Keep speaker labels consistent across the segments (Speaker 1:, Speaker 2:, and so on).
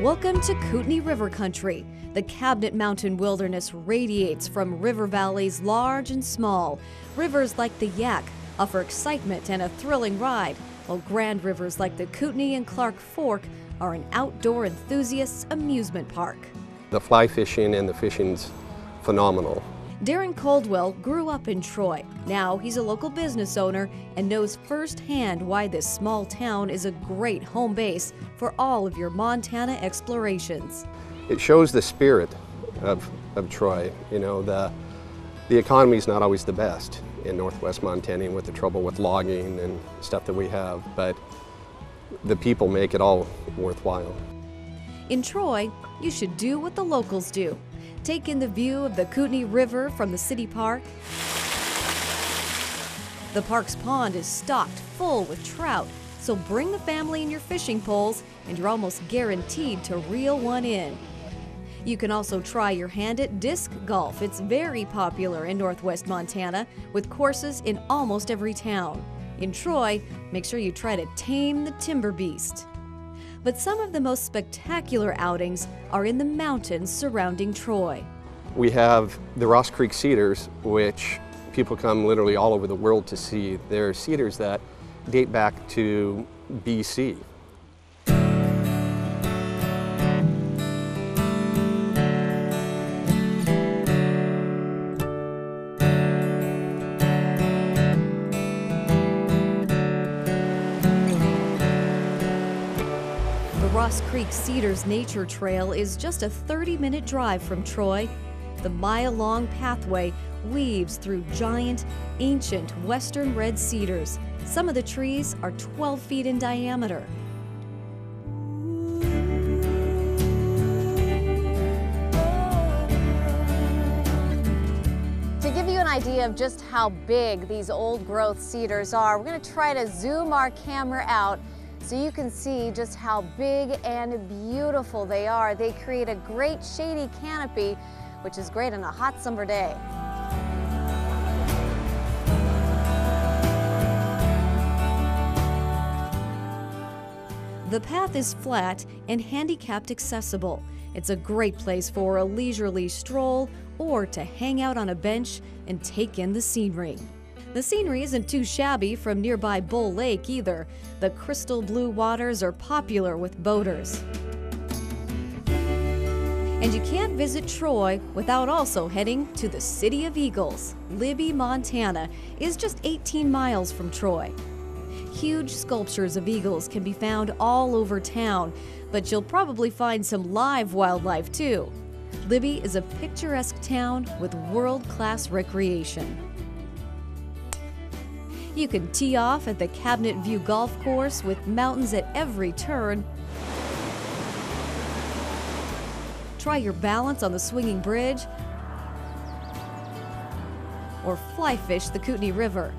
Speaker 1: Welcome to Kootenai River Country. The Cabinet Mountain Wilderness radiates from river valleys large and small. Rivers like the Yak offer excitement and a thrilling ride, while grand rivers like the Kootenai and Clark Fork are an outdoor enthusiast's amusement park.
Speaker 2: The fly fishing and the fishing's phenomenal.
Speaker 1: Darren Caldwell grew up in Troy. Now he's a local business owner and knows firsthand why this small town is a great home base for all of your Montana explorations.
Speaker 2: It shows the spirit of Troy. You know, the economy is not always the best in Northwest Montana with the trouble with logging and stuff that we have, but the people make it all worthwhile.
Speaker 1: In Troy, you should do what the locals do. Take in the view of the Kootenai River from the city park. The park's pond is stocked full with trout, so bring the family and your fishing poles and you're almost guaranteed to reel one in. You can also try your hand at disc golf. It's very popular in Northwest Montana with courses in almost every town. In Troy, make sure you try to tame the timber beast. But some of the most spectacular outings are in the mountains surrounding Troy.
Speaker 2: We have the Ross Creek cedars, which people come literally all over the world to see. They're cedars that date back to BC.
Speaker 1: Ross Creek Cedars Nature Trail is just a 30-minute drive from Troy. The mile-long pathway weaves through giant, ancient western red cedars. Some of the trees are 12 feet in diameter.
Speaker 3: To give you an idea of just how big these old-growth cedars are, we're going to try to zoom our camera out so you can see just how big and beautiful they are. They create a great shady canopy, which is great on a hot summer day.
Speaker 1: The path is flat and handicapped accessible. It's a great place for a leisurely stroll or to hang out on a bench and take in the scenery. The scenery isn't too shabby from nearby Bull Lake either. The crystal blue waters are popular with boaters. And you can't visit Troy without also heading to the City of Eagles. Libby, Montana is just 18 miles from Troy. Huge sculptures of eagles can be found all over town, but you'll probably find some live wildlife too. Libby is a picturesque town with world-class recreation. You can tee off at the Cabinet View Golf Course with mountains at every turn. Try your balance on the swinging bridge or fly fish the Kootenai River.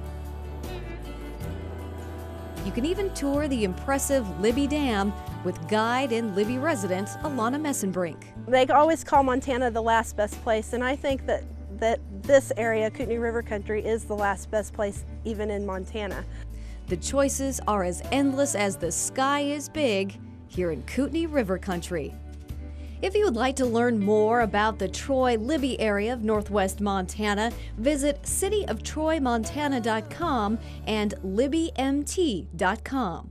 Speaker 1: You can even tour the impressive Libby Dam with guide and Libby resident Alana Messenbrink.
Speaker 4: They always call Montana the last best place, and I think that this area, Kootenai River Country, is the last best place even in Montana.
Speaker 1: The choices are as endless as the sky is big here in Kootenai River Country. If you would like to learn more about the Troy-Libby area of Northwest Montana, visit cityoftroymontana.com and libbymt.com.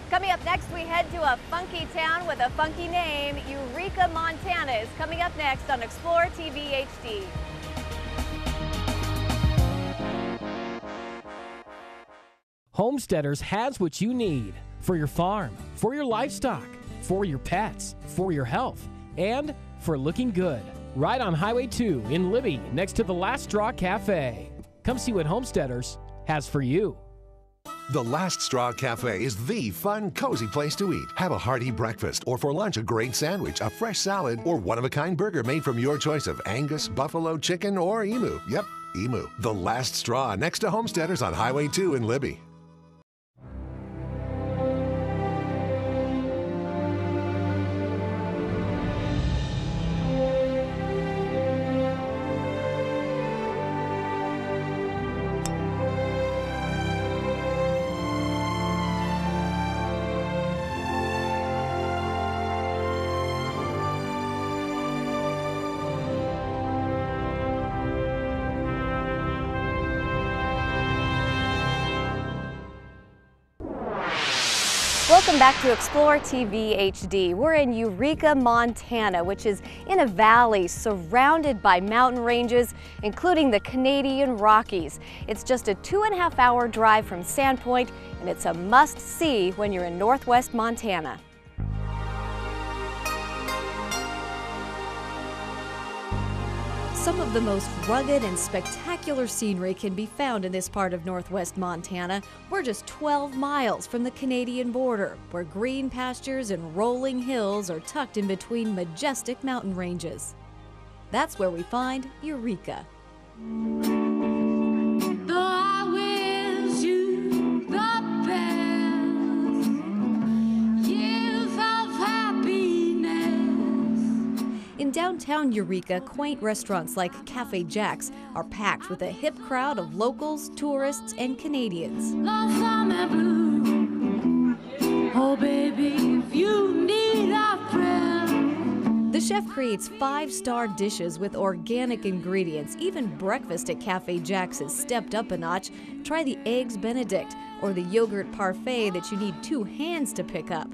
Speaker 3: Coming up next, we head to a funky town with a funky name. Eureka, Montana is coming up next on Explore TV HD.
Speaker 5: Homesteaders has what you need for your farm, for your livestock, for your pets, for your health, and for looking good. Right on Highway 2 in Libby, next to the Last Straw Cafe. Come see what Homesteaders has for you.
Speaker 6: The Last Straw Cafe is the fun, cozy place to eat. Have a hearty breakfast, or for lunch a great sandwich, a fresh salad, or one-of-a-kind burger made from your choice of Angus, buffalo, chicken, or emu. Yep, emu. The Last Straw, next to Homesteaders on Highway 2 in Libby.
Speaker 3: Welcome back to Explore TV HD. We're in Eureka, Montana, which is in a valley surrounded by mountain ranges, including the Canadian Rockies. It's just a 2.5-hour drive from Sandpoint, and it's a must-see when you're in Northwest Montana.
Speaker 1: Some of the most rugged and spectacular scenery can be found in this part of Northwest Montana. We're just 12 miles from the Canadian border, where green pastures and rolling hills are tucked in between majestic mountain ranges. That's where we find Eureka. In downtown Eureka, quaint restaurants like Cafe Jack's are packed with a hip crowd of locals, tourists, and Canadians. Oh, baby, if you need a friend. The chef creates 5-star dishes with organic ingredients. Even breakfast at Cafe Jack's has stepped up a notch. Try the Eggs Benedict or the yogurt parfait that you need 2 hands to pick up.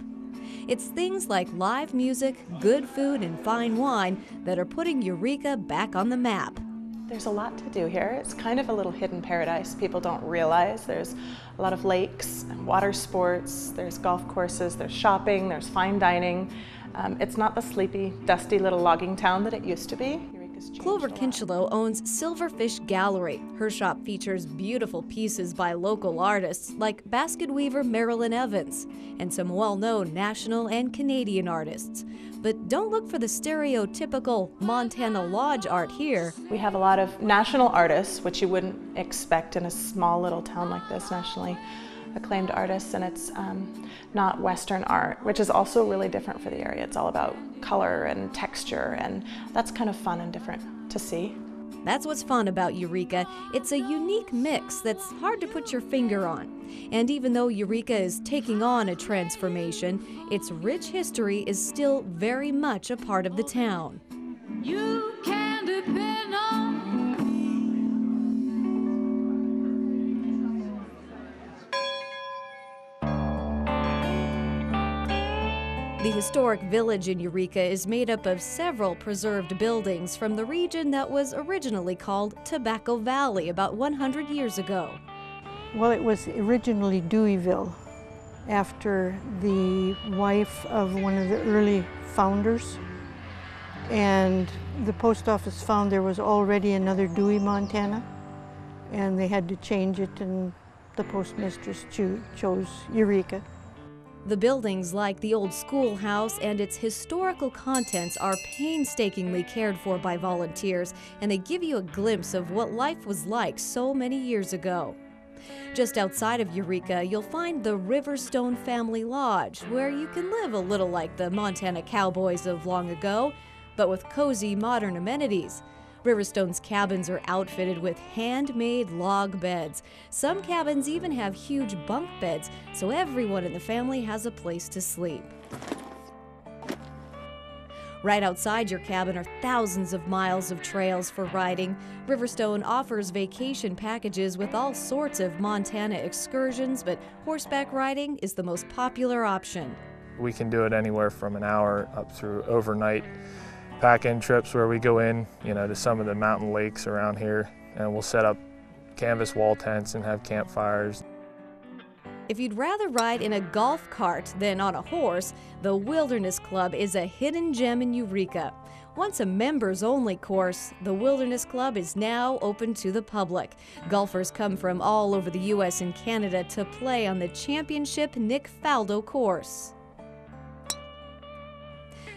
Speaker 1: It's things like live music, good food, and fine wine that are putting Eureka back on the map.
Speaker 7: There's a lot to do here. It's kind of a little hidden paradise. People don't realize there's a lot of lakes and water sports, there's golf courses, there's shopping, there's fine dining. It's not the sleepy, dusty little logging town that it used to be.
Speaker 1: Clover Kinchelow owns Silverfish Gallery. Her shop features beautiful pieces by local artists like basket weaver Marilyn Evans and some well-known national and Canadian artists. But don't look for the stereotypical Montana lodge art here.
Speaker 7: We have a lot of national artists, which you wouldn't expect in a small little town like this, nationally acclaimed artists, and it's not Western art, which is also really different for the area. It's all about color and texture, and that's kind of fun and different to see.
Speaker 1: That's what's fun about Eureka. It's a unique mix that's hard to put your finger on. And even though Eureka is taking on a transformation, its rich history is still very much a part of the town. You can depend on The historic village in Eureka is made up of several preserved buildings from the region that was originally called Tobacco Valley about 100 years ago.
Speaker 8: Well, it was originally Deweyville, after the wife of one of the early founders. And the post office found there was already another Dewey, Montana, and they had to change it, and the postmistress chose Eureka.
Speaker 1: The buildings, like the old schoolhouse and its historical contents, are painstakingly cared for by volunteers, and they give you a glimpse of what life was like so many years ago. Just outside of Eureka, you'll find the Riverstone Family Lodge, where you can live a little like the Montana cowboys of long ago, but with cozy modern amenities. Riverstone's cabins are outfitted with handmade log beds. Some cabins even have huge bunk beds, so everyone in the family has a place to sleep. Right outside your cabin are thousands of miles of trails for riding. Riverstone offers vacation packages with all sorts of Montana excursions, but horseback riding is the most popular option.
Speaker 9: We can do it anywhere from an hour up through overnight pack-in trips where we go in, to some of the mountain lakes around here, and we'll set up canvas wall tents and have campfires.
Speaker 1: If you'd rather ride in a golf cart than on a horse, the Wilderness Club is a hidden gem in Eureka. Once a members-only course, the Wilderness Club is now open to the public. Golfers come from all over the U.S. and Canada to play on the championship Nick Faldo course.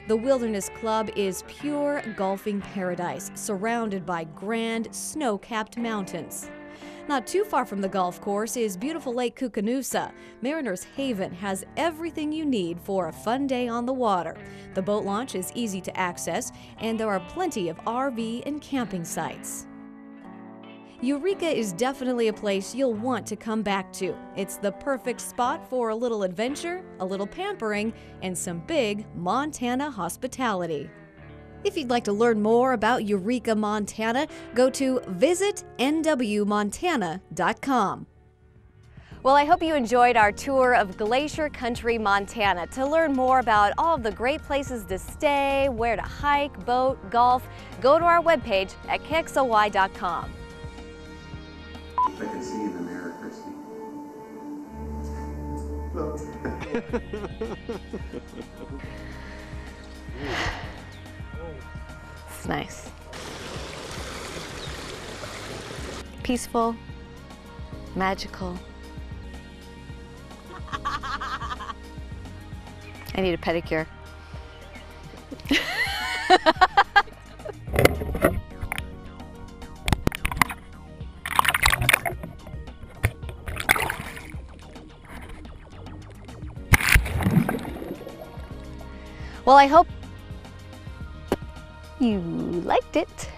Speaker 1: The Wilderness Club is pure golfing paradise, surrounded by grand, snow-capped mountains. Not too far from the golf course is beautiful Lake Koocanusa. Mariner's Haven has everything you need for a fun day on the water. The boat launch is easy to access, and there are plenty of RV and camping sites. Eureka is definitely a place you'll want to come back to. It's the perfect spot for a little adventure, a little pampering, and some big Montana hospitality. If you'd like to learn more about Eureka, Montana, go to visitnwmontana.com.
Speaker 3: Well, I hope you enjoyed our tour of Glacier Country, Montana. To learn more about all of the great places to stay, where to hike, boat, golf, go to our webpage at kxoy.com.
Speaker 10: I can see in the mirror, Christy.
Speaker 3: It's nice. Peaceful, magical. I need a pedicure. Well, I hope you liked it.